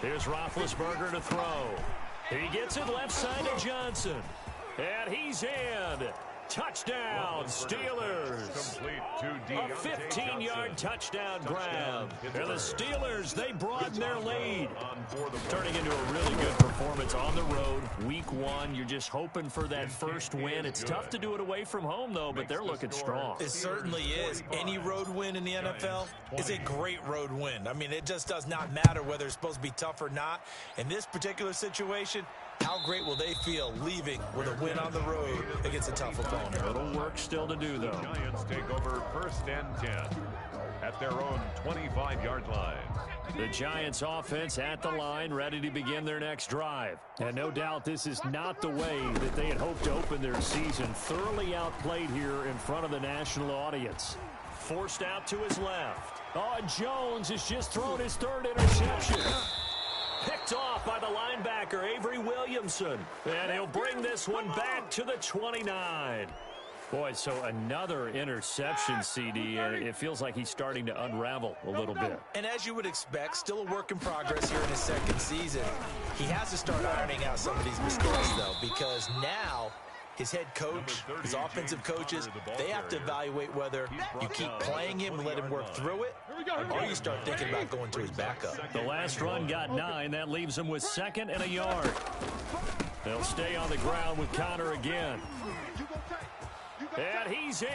Here's Roethlisberger to throw. He gets it left side to Johnson. And he's in. Touchdown, Steelers. A 15-yard touchdown grab. And the Steelers, they broaden their lead. Turning into a really good performance on the road. Week 1, you're just hoping for that first win. It's tough to do it away from home, though, but they're looking strong. It certainly is. Any road win in the NFL is a great road win. I mean, it just does not matter whether it's supposed to be tough or not. In this particular situation, how great will they feel leaving with a win on the road against a tough opponent? A little work still to do, though. The Giants take over 1st and 10 at their own 25-yard line. The Giants offense at the line, ready to begin their next drive. And no doubt this is not the way that they had hoped to open their season. Thoroughly outplayed here in front of the national audience. Forced out to his left. Oh, Jones has just thrown his 3rd interception. Picked off by the linebacker, Avery Williamson. And he'll bring this one back to the 29. Boy, so another interception, CD, and it feels like he's starting to unravel a little bit. And as you would expect, still a work in progress here in his 2nd season. He has to start ironing out some of these mistakes, though, because now his head coach, his offensive coaches, they have to evaluate whether you keep playing him and let him work through it, or you start thinking about going to his backup. The last run got 9. That leaves him with 2nd and a yard. They'll stay on the ground with Connor again. And he's in.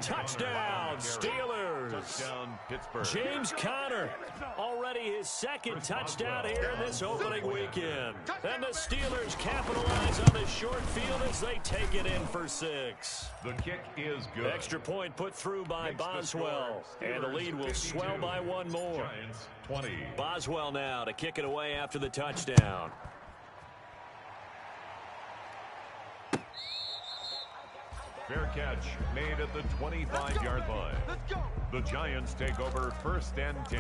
Touchdown, Steelers. Touchdown, Pittsburgh. James Conner, already his 2nd touchdown here in this opening weekend. And the Steelers capitalize on the short field as they take it in for 6. The kick is good. Extra point put through by Boswell. And the lead will swell by 1 more. Giants 20. Boswell now to kick it away after the touchdown. Fair catch made at the 25-yard line. The Giants take over 1st and 10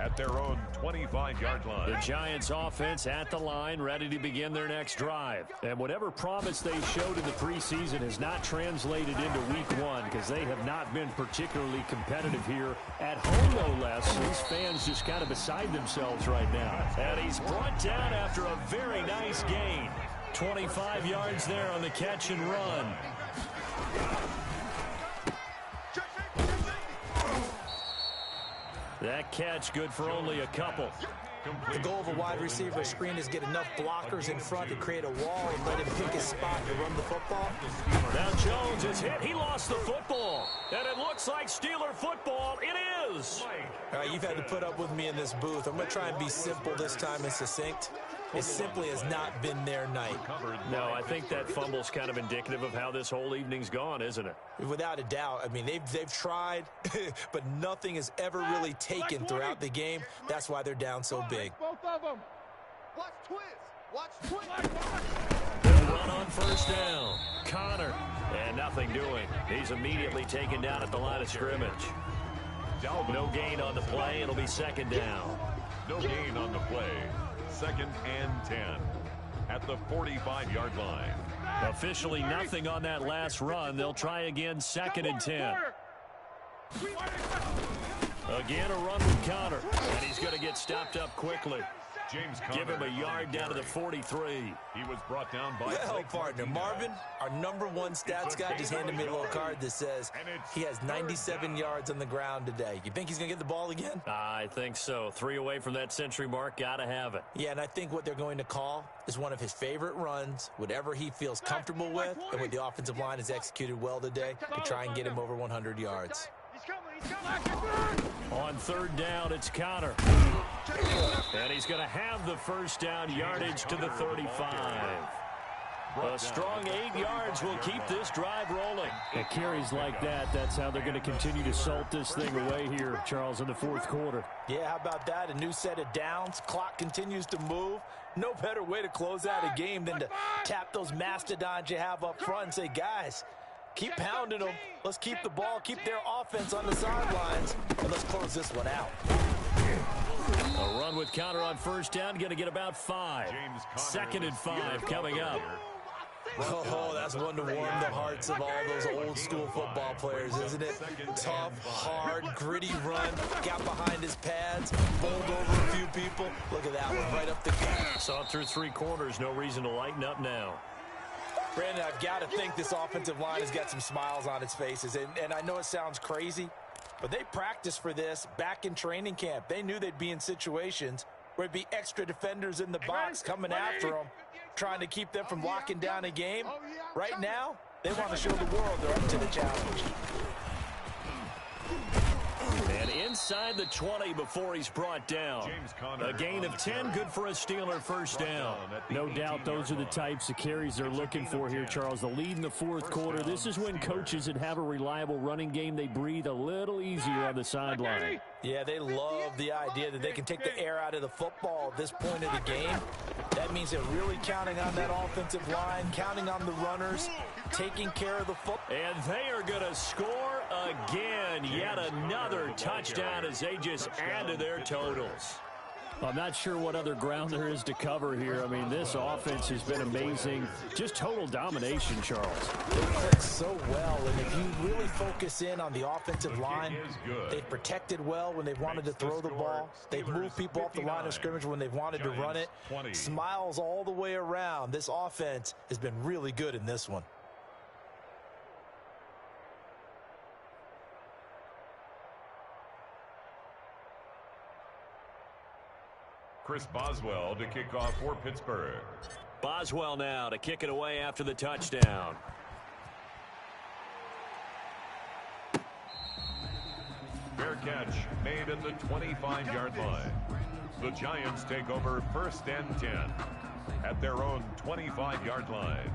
at their own 25-yard line. The Giants offense at the line, ready to begin their next drive. And whatever promise they showed in the preseason has not translated into week 1 because they have not been particularly competitive here at home, no less. These fans just kind of beside themselves right now. And he's brought down after a very nice gain. 25 yards there on the catch and run. That catch good for only a couple. The goal of a wide receiver screen is get enough blockers in front to create a wall and let him pick his spot to run the football. Now Jones is hit. He lost the football. And it looks like Steeler football. It is. All right, you've had to put up with me in this booth. I'm going to try and be simple this time and succinct. it simply has not been their night. No, I think that fumble's kind of indicative of how this whole evening's gone, isn't it? Without a doubt. I mean, they've tried, but nothing is ever really taken throughout the game. That's why they're down so big. Both of them. Watch twist. Watch twist. They'll run on first down. Connor. And nothing doing. He's immediately taken down at the line of scrimmage. No gain on the play. It'll be second down. No gain on the play. 2nd and 10 at the 45-yard line. Officially nothing on that last run. They'll try again, 2nd and 10. Again, a run with Connor. And he's going to get stopped up quickly. James Give him a yard down to the 43. He was brought down by partner. Marvin, our #1 stats guy, just handed me a little card that says he has 97 yards on the ground today. You think he's going to get the ball again? I think so. 3 away from that century mark. Got to have it. Yeah, and I think what they're going to call is one of his favorite runs, whatever he feels comfortable with, and what the offensive line has executed well today to try and get him over 100 yards. On 3rd down, it's Connor. And he's going to have the first down, yardage to the 35. A strong 8 yards will keep this drive rolling. At carries like that, that's how they're going to continue to salt this thing away here, Charles, in the 4th quarter. Yeah, how about that? A new set of downs. Clock continues to move. No better way to close out a game than to tap those mastodons you have up front and say, guys, keep pounding them. Let's keep the ball, keep their offense on the sidelines, and let's close this one out. A run with Connor on first down, going to get about 5. 2nd and 5 coming up. Oh, that's one to warm the hearts of all those old school football players, isn't it? Tough, hard, gritty run, got behind his pads, bowled over a few people. Look at that one, right up the gut. Saw it through 3 quarters, no reason to lighten up now. Brandon, I've got to think this offensive line has got some smiles on its faces, and I know it sounds crazy, but they practiced for this back in training camp. They knew they'd be in situations where there'd be extra defenders in the box coming after them, trying to keep them from locking down a game. Right now, they want to show the world they're up to the challenge. And inside the 20 before he's brought down. A gain of 10, good for a Steeler first down. No doubt those are the types of carries they're looking for here, Charles. The lead in the 4th quarter. This is when coaches that have a reliable running game, they breathe a little easier on the sideline. Yeah, they love the idea that they can take the air out of the football at this point of the game. That means they're really counting on that offensive line, counting on the runners, taking care of the football. And they are going to score again. Yet another touchdown as they just add to their totals. I'm not sure what other ground there is to cover here. I mean, this offense has been amazing. Just total domination, Charles. They click so well, and if you really focus in on the offensive line, they've protected well when they've wanted to throw the ball. They've moved people off the line of scrimmage when they've wanted to run it. Smiles all the way around. This offense has been really good in this one. Chris Boswell to kick off for Pittsburgh. Boswell now to kick it away after the touchdown. Fair catch made at the 25-yard line. The Giants take over 1st and 10 at their own 25-yard line.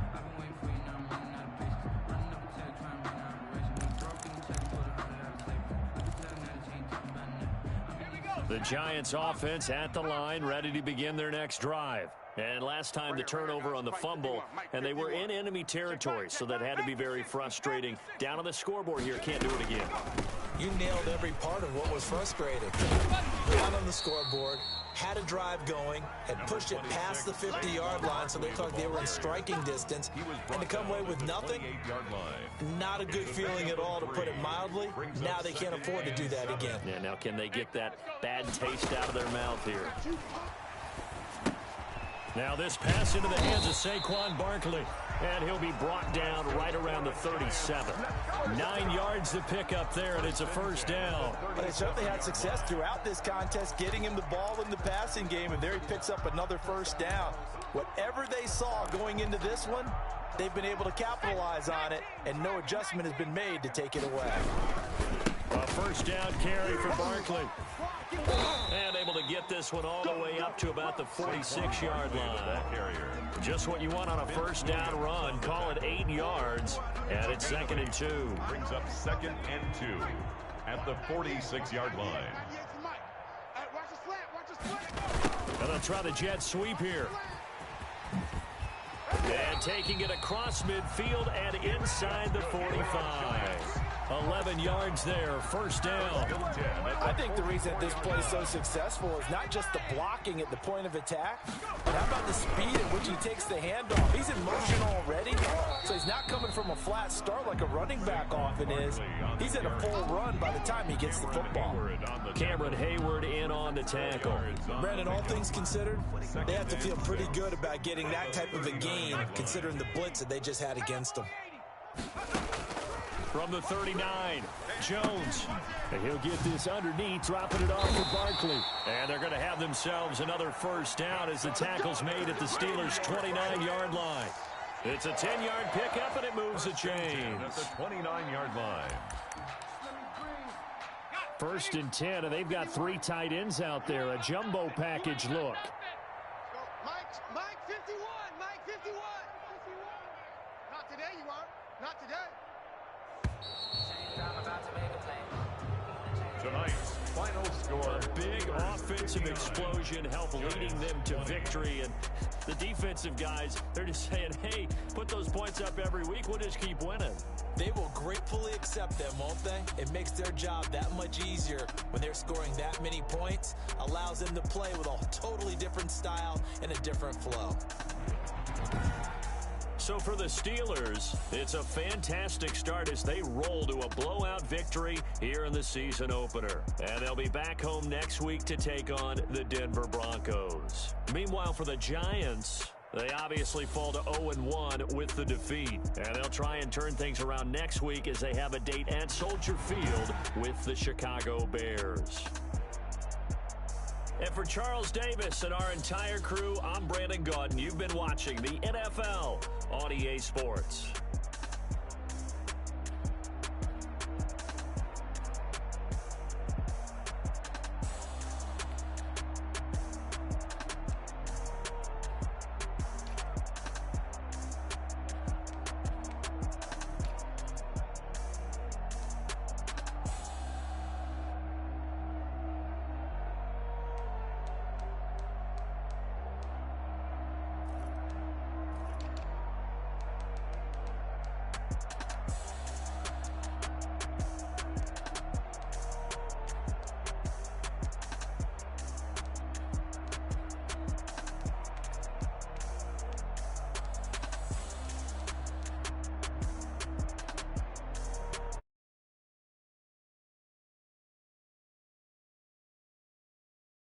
The Giants offense at the line, ready to begin their next drive. And last time the turnover on the fumble, and they were in enemy territory, so that had to be very frustrating. Down on the scoreboard here, can't do it again. You nailed every part of what was frustrating. Down on the scoreboard, had a drive going, had pushed it past the 50-yard line, so they thought they were in striking distance, and to come away with nothing, not a good feeling at all, to put it mildly. Now they can't afford to do that again. Yeah, now can they get that bad taste out of their mouth here? Now this pass into the hands of Saquon Barkley, and he'll be brought down right around the 37. 9 yards to pick up there, and it's a first down. But they certainly had success throughout this contest, getting him the ball in the passing game, and there he picks up another first down. Whatever they saw going into this one, they've been able to capitalize on it, and no adjustment has been made to take it away. A first down carry for Barkley. And able to get this one all the way up to about the 46-yard line. Just what you want on a first down run. Call it 8 yards. And it's 2nd and 2. Brings up 2nd and 2 at the 46-yard line. And they'll try the jet sweep here. And taking it across midfield and inside the 45. 11 yards there, first down. I think the reason this play is so successful is not just the blocking at the point of attack, but how about the speed at which he takes the handoff. He's in motion already, so he's not coming from a flat start like a running back often is. He's at a full run by the time he gets the football. Cameron Hayward in on the tackle. Brandon, all things considered, they have to feel pretty good about getting that type of a gain, considering the blitz that they just had against them. From the 39, Jones. And he'll get this underneath, dropping it off for Barkley. And they're going to have themselves another first down as the tackle's made at the Steelers' 29-yard line. It's a 10-yard pickup, and it moves the chains. At the 29-yard line. 1st and 10, and they've got 3 tight ends out there. A jumbo package look. Mike 51. Mike 51. Not today, you are. Not today. Tonight's final score. A big offensive explosion helped leading them to victory. And the defensive guys, they're just saying, hey, put those points up every week. We'll just keep winning. They will gratefully accept them, won't they? It makes their job that much easier when they're scoring that many points. Allows them to play with a totally different style and a different flow. So for the Steelers, it's a fantastic start as they roll to a blowout victory here in the season opener. And they'll be back home next week to take on the Denver Broncos. Meanwhile, for the Giants, they obviously fall to 0-1 with the defeat. And they'll try and turn things around next week as they have a date at Soldier Field with the Chicago Bears. And for Charles Davis and our entire crew, I'm Brandon Gaudin. You've been watching the NFL on EA Sports.